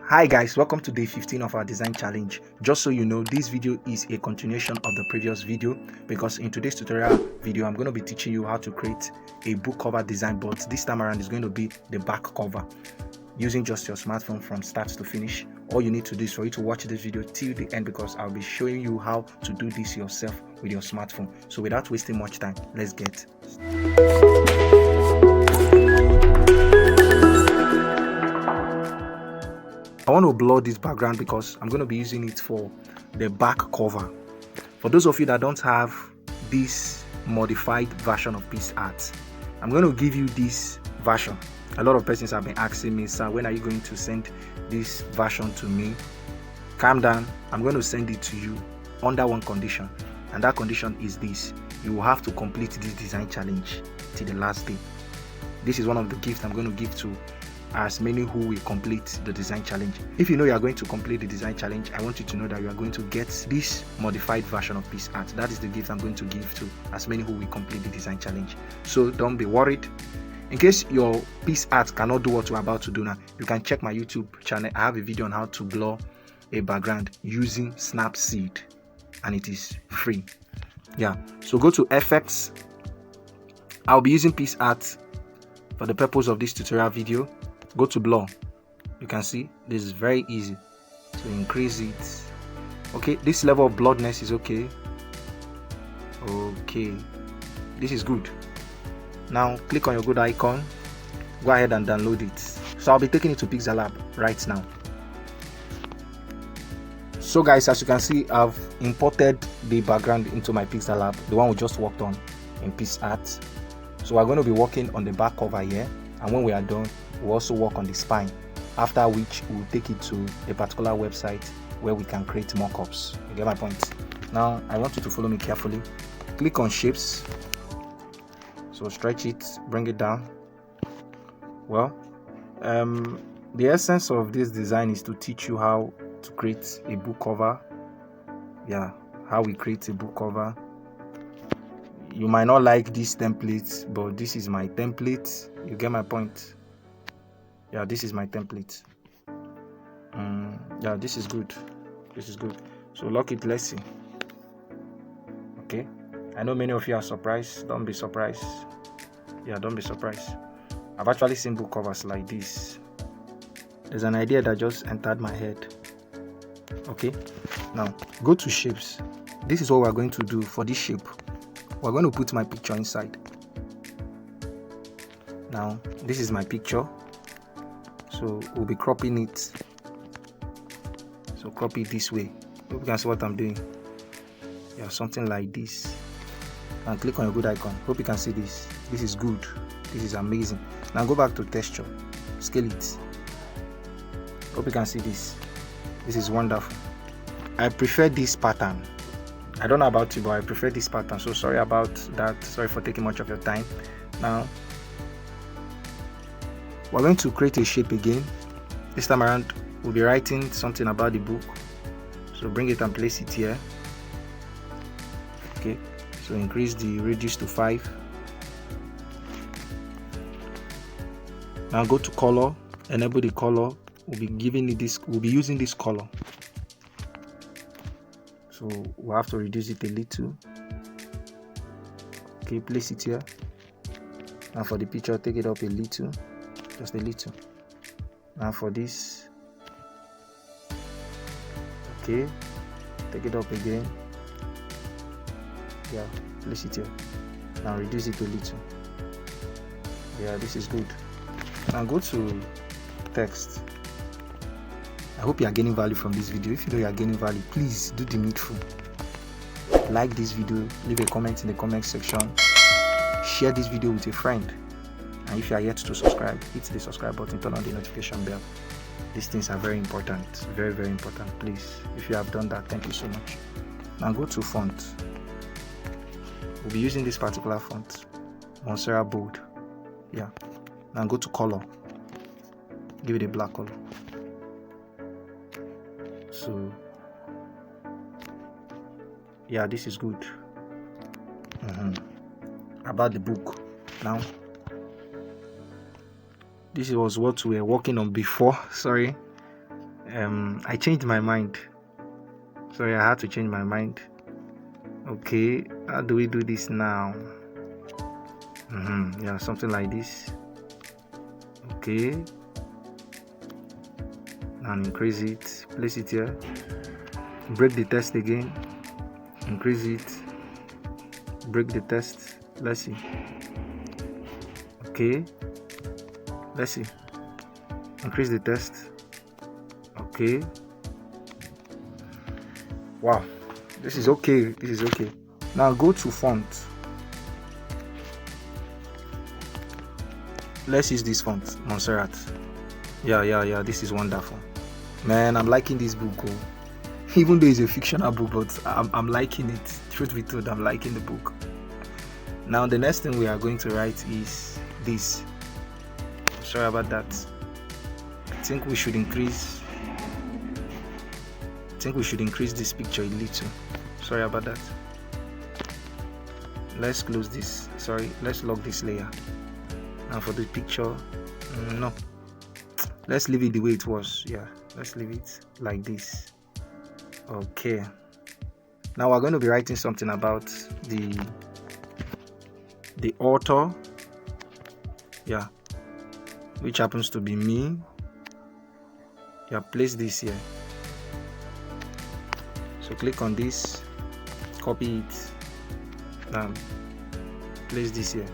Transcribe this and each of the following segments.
Hi guys, welcome to day 15 of our design challenge. Just so you know, this video is a continuation of the previous video because in today's tutorial video I'm going to be teaching you how to create a book cover design, but this time around is going to be the back cover using just your smartphone from start to finish. All you need to do is for you to watch this video till the end because I'll be showing you how to do this yourself with your smartphone. So without wasting much time, let's get I want to blur this background because I'm going to be using it for the back cover. For those of you that don't have this modified version of PixelLab, I'm going to give you this version. A lot of persons have been asking me, sir, when are you going to send this version to me? Calm down, I'm going to send it to you under one condition, and that condition is this: you will have to complete this design challenge till the last day. This is one of the gifts I'm going to give to as many who will complete the design challenge. If you know you are going to complete the design challenge, I want you to know that you are going to get this modified version of PixelLab. That is the gift I'm going to give to as many who will complete the design challenge. So don't be worried. In case your PixelLab cannot do what we're about to do now, you can check my YouTube channel. I have a video on how to blur a background using Snapseed, and it is free. Yeah, so go to Effects. I'll be using PixelLab for the purpose of this tutorial video. Go to blur. You can see this is very easy to increase it. Okay, this level of blurredness is okay. This is good. Now click on your good icon, go ahead and download it. So I'll be taking it to PixelLab right now. So guys, as you can see, I've imported the background into my PixelLab, the one we just worked on in PixelLab. So we're going to be working on the back cover here, and when we are done, we'll also work on the spine, after which we'll take it to a particular website where we can create mockups. You get my point? Now I want you to follow me carefully. Click on shapes, so stretch it, bring it down. Well, the essence of this design is to teach you how to create a book cover. Yeah, how we create a book cover. You might not like this template, but this is my template. You get my point? Yeah, this is my template. Yeah, this is good. This is good. So lock it. Let's see. Okay, I know many of you are surprised. Don't be surprised. Yeah, don't be surprised. I've actually seen book covers like this. There's an idea that just entered my head. Okay, now go to shapes. This is what we're going to do for this shape. We're going to put my picture inside. Now this is my picture, so we'll be cropping it. So crop it this way. Hope you can see what I'm doing. Yeah, something like this. And click on your good icon. Hope you can see this. This is good. This is amazing. Now go back to texture, scale it. Hope you can see this. This is wonderful. I prefer this pattern. I don't know about you, but I prefer this pattern. So sorry about that. Sorry for taking much of your time. Now we're going to create a shape again. This time around we'll be writing something about the book. So bring it and place it here. Okay, so increase the radius to 5. Now go to color, enable the color. We'll be giving it this, we'll be using this color. So we'll have to reduce it a little. Okay, place it here. Now for the picture, take it up a little, just a little. Now for this, okay, take it up again. Yeah, place it here. Now reduce it a little. Yeah, this is good. Now go to text. I hope you are gaining value from this video. If you know you are gaining value, please do the needful. Like this video, leave a comment in the comment section, share this video with a friend, and if you are yet to subscribe, hit the subscribe button, turn on the notification bell. These things are very important, very, very important. Please, if you have done that, thank you so much. Now go to font. We'll be using this particular font, Montserrat Bold. Yeah. Now go to color. Give it a black color. So yeah, this is good. About the book. Now this was what we were working on before. Sorry, I changed my mind. Sorry, I had to change my mind. Okay, how do we do this now? Yeah, something like this. Okay, and increase it, place it here, break the text again, increase it, break the text. Let's see. Okay, let's see, increase the text. Okay, wow, this is okay, this is okay. Now go to font. Let's use this font, Montserrat. Yeah, this is wonderful, man. I'm liking this book. Even though it's a fictional book, but I'm liking it. Truth be told, I'm liking the book. Now the next thing we are going to write is this. Sorry about that. I think we should increase this picture a little. Sorry about that. Let's close this. Sorry, let's lock this layer. Now for the picture, no, let's leave it the way it was. Yeah, let's leave it like this. Okay, now we're going to be writing something about the author, yeah, which happens to be me. Yeah, place this here. So click on this, copy it, now place this here.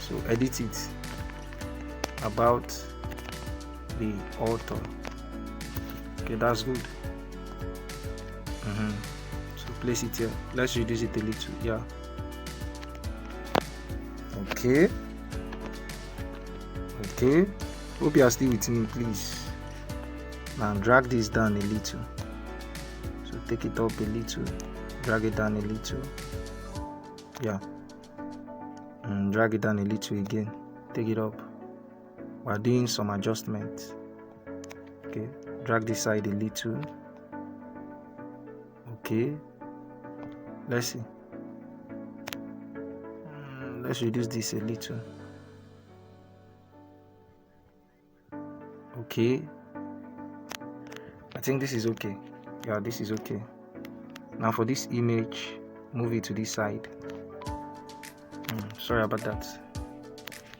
So edit it, about the author. Okay, that's good. So place it here. Let's reduce it a little. Yeah. Okay. Hope you are still with me, please. Now drag this down a little. So take it up a little, drag it down a little. Yeah. And drag it down a little again. Take it up. We're doing some adjustments. Okay. Drag this side a little. Okay. Let's see. Let's reduce this a little. Okay. I think this is okay. Yeah, this is okay. Now for this image, move it to this side. Sorry about that.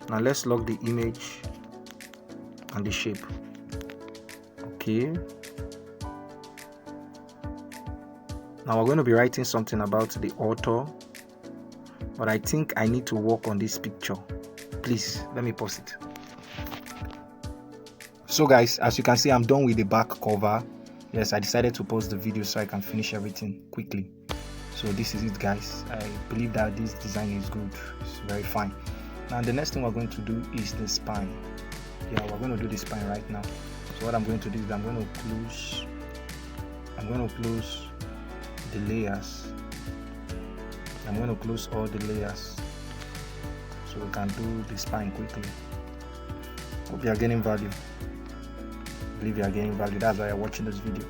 Now let's lock the image and the shape. Okay. Now we're going to be writing something about the author, but I think I need to work on this picture. Please let me pause it. So guys, as you can see, I'm done with the back cover. Yes, I decided to pause the video so I can finish everything quickly. So this is it, guys. I believe that this design is good. It's very fine. Now the next thing we're going to do is the spine. Yeah, we're going to do the spine right now. So what I'm going to do is I'm going to close the layers. I'm going to close all the layers so we can do the spine quickly. Hope you are getting value. I believe you are getting value. That's why you're watching this video.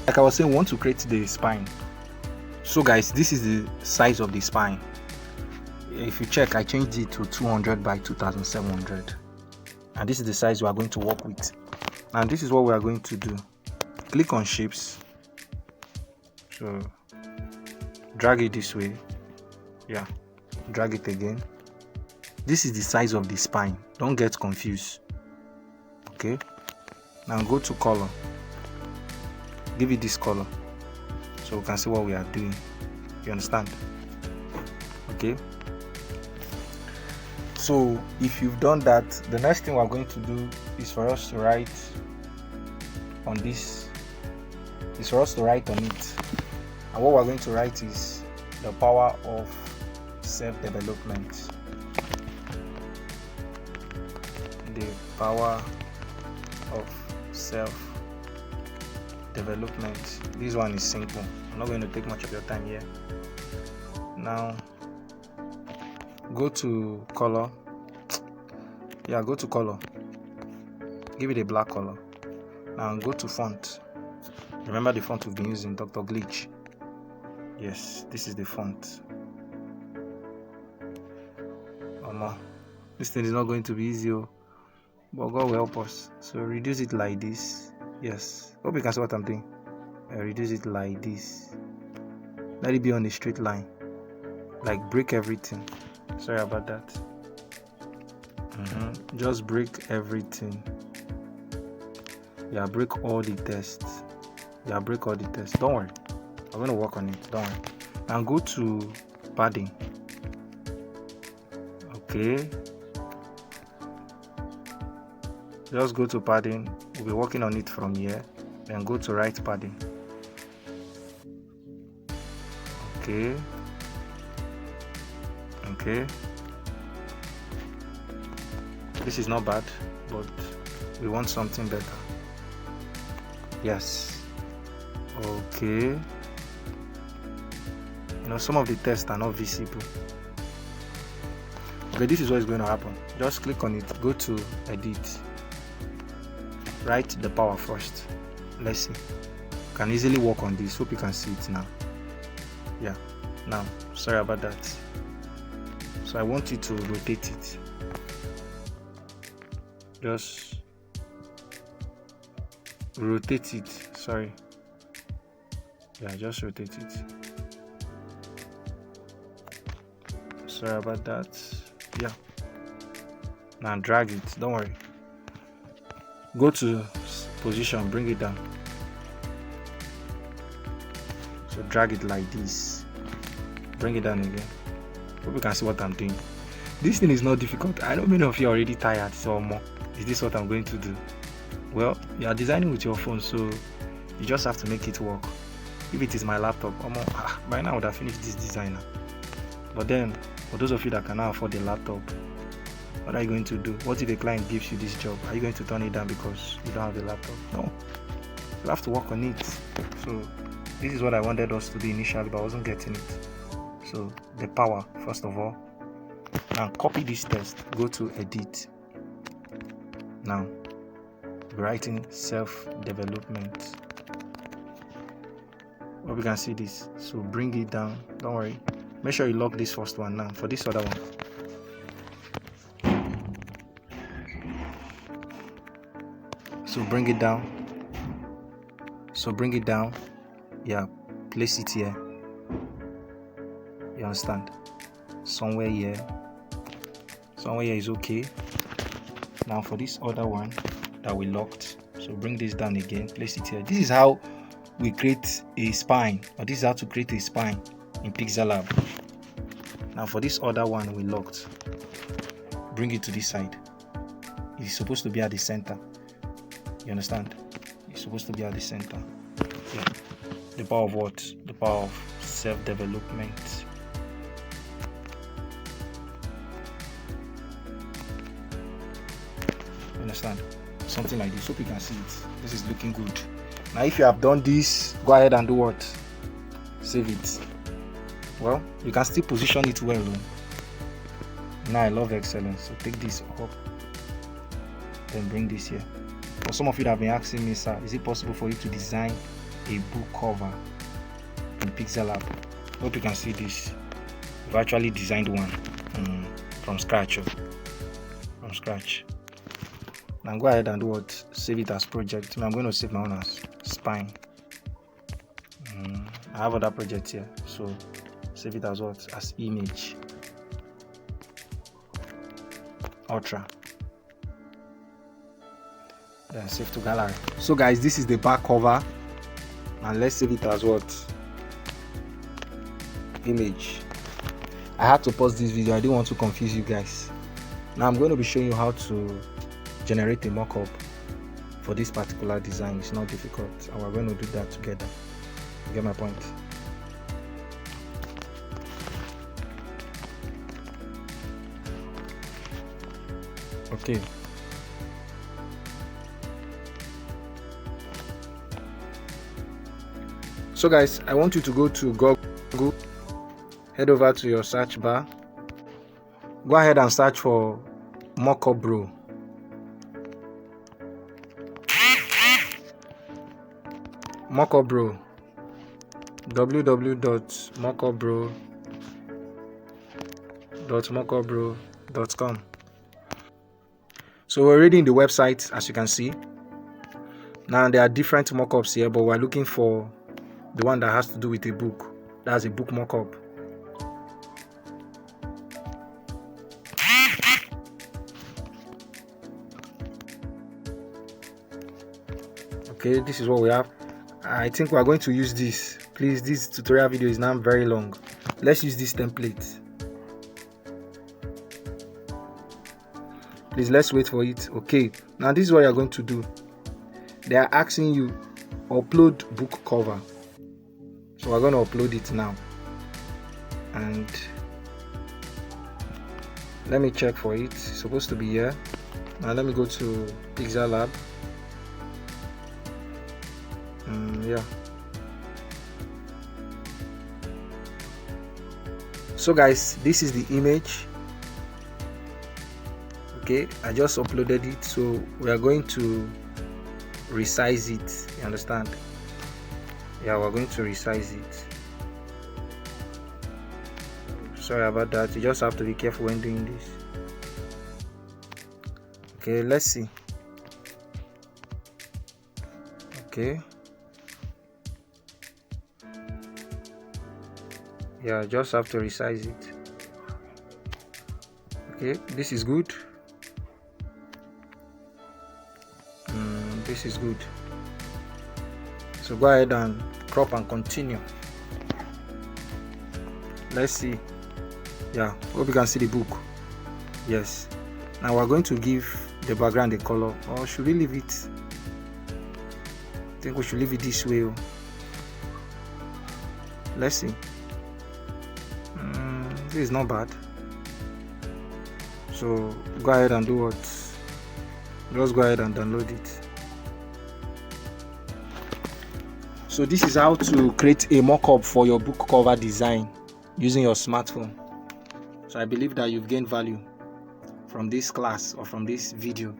Like I was saying, we want to create the spine. So guys, this is the size of the spine. If you check, I changed it to 200 by 2700, and this is the size we are going to work with. And this is what we are going to do. Click on shapes. So drag it this way. Yeah, drag it again. This is the size of the spine. Don't get confused. Okay, now go to color. Give it this color so we can see what we are doing. You understand? Okay, so if you've done that, the next thing we're going to do is for us to write on this. Is for us to write on it, and what we're going to write is the power of self-development. The power of self-development. This one is simple. I'm not going to take much of your time here. Now go to color. Yeah, go to color. Give it a black color. Now go to font. Remember the font we've been using, Dr. Glitch. Yes, this is the font. Oh no, this thing is not going to be easy. but God will help us. So reduce it like this. Yes, hope you can see what I'm doing. Reduce it like this. Let it be on a straight line, like break everything. Sorry about that. Just break everything. Yeah, break all the tests. Yeah, break all the tests. Don't worry, I'm gonna work on it. Don't worry. And go to padding. Okay, just go to padding. We'll be working on it from here. Then go to right padding. Okay. This is not bad, but we want something better. Yes. Okay. Some of the tests are not visible. Okay, this is what is going to happen. Just click on it, go to edit, write the power first. Let's see. You can easily work on this. Hope you can see it now. Yeah, now sorry about that. So I want you to rotate it. Just rotate it. Sorry. Yeah, just rotate it. Sorry about that. Yeah. Now drag it. Don't worry. Go to position, bring it down. So drag it like this. Bring it down again. Hope you can see what I'm doing. This thing is not difficult. I know many of you are already tired. So more. Is this what I'm going to do? Well, you are designing with your phone, so you just have to make it work. If it is my laptop, by now I would have finished this designer. But then, for those of you that cannot afford a laptop, what are you going to do? What if a client gives you this job? Are you going to turn it down because you don't have a laptop? No. You have to work on it. So this is what I wanted us to do initially, but I wasn't getting it. So the power, first of all. Now copy this text. Go to edit. Now writing self-development. Hope you can see this. So bring it down. Don't worry. Make sure you lock this first one now. For this other one, so bring it down. Yeah, place it here. You understand? Somewhere here is okay. Now for this other one that we locked, so bring this down again, place it here. This is how we create a spine, or this is how to create a spine in PixelLab. Now for this other one we locked, bring it to this side. It's supposed to be at the center. You understand? It's supposed to be at the center. Yeah. The power of what? The power of self-development. You understand? Something like this. Hope you can see it. This is looking good. Now if you have done this, go ahead and do what? Save it. Well, you can still position it well. Now I love excellence. So take this up, then bring this here. For some of you that have been asking me, sir, is it possible for you to design a book cover in PixelLab? Hope you can see this. We've actually designed one from scratch. Now go ahead and do what? Save it as project. I'm going to save my own as spine. I have other projects here, so save it as what? As image. Ultra. Then save to gallery. So guys, this is the back cover, and let's save it as what? Image. I had to pause this video. I didn't want to confuse you guys. Now I'm going to be showing you how to generate a mock-up for this particular design. It's not difficult, and we're going to do that together. You get my point? Okay. So guys, I want you to go to Google, head over to your search bar, go ahead and search for Mockup Bro. Mockup Bro, www.mockupbro.com. So we're already in the website, as you can see. Now there are different mockups here, but we're looking for the one that has to do with a book. That's a book mockup. Okay, this is what we have. I think we are going to use this. Please, this tutorial video is now very long. Let's use this template. Please, let's wait for it. Okay, now this is what you're going to do. They are asking you upload book cover. So we're going to upload it now. And let me check for it. It's supposed to be here. Now let me go to PixelLab. Yeah. So guys, this is the image. Okay, I just uploaded it, so we are going to resize it. You understand? Yeah, we're going to resize it. Sorry about that. You just have to be careful when doing this. Okay, let's see. Okay. Yeah, just have to resize it. Okay, this is good. This is good. So go ahead and crop and continue. Let's see. Yeah, hope you can see the book. Yes. Now we're going to give the background a color, or should we leave it? I think we should leave it this way. Let's see. This is not bad. So go ahead and do what? Just go ahead and download it. So this is how to create a mock-up for your book cover design using your smartphone. So I believe that you've gained value from this class or from this video.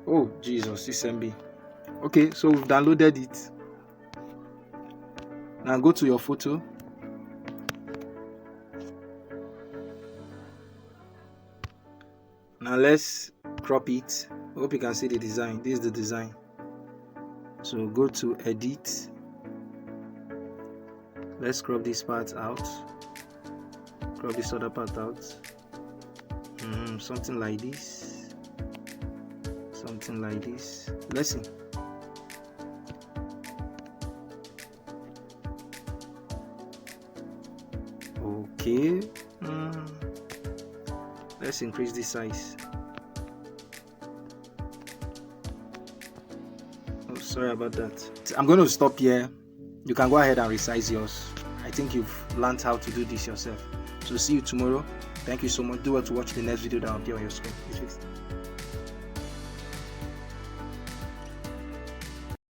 Oh Jesus, this MB. Okay, so we've downloaded it. Now go to your photo. Now let's crop it. Hope you can see the design. This is the design. So go to edit. Let's crop this part out. Crop this other part out. Something like this. Something like this. Let's see. Okay. Let's increase this size. Oh, sorry about that. I'm going to stop here. You can go ahead and resize yours. I think you've learned how to do this yourself. So see you tomorrow. Thank you so much. Do well to watch the next video that will appear on your screen.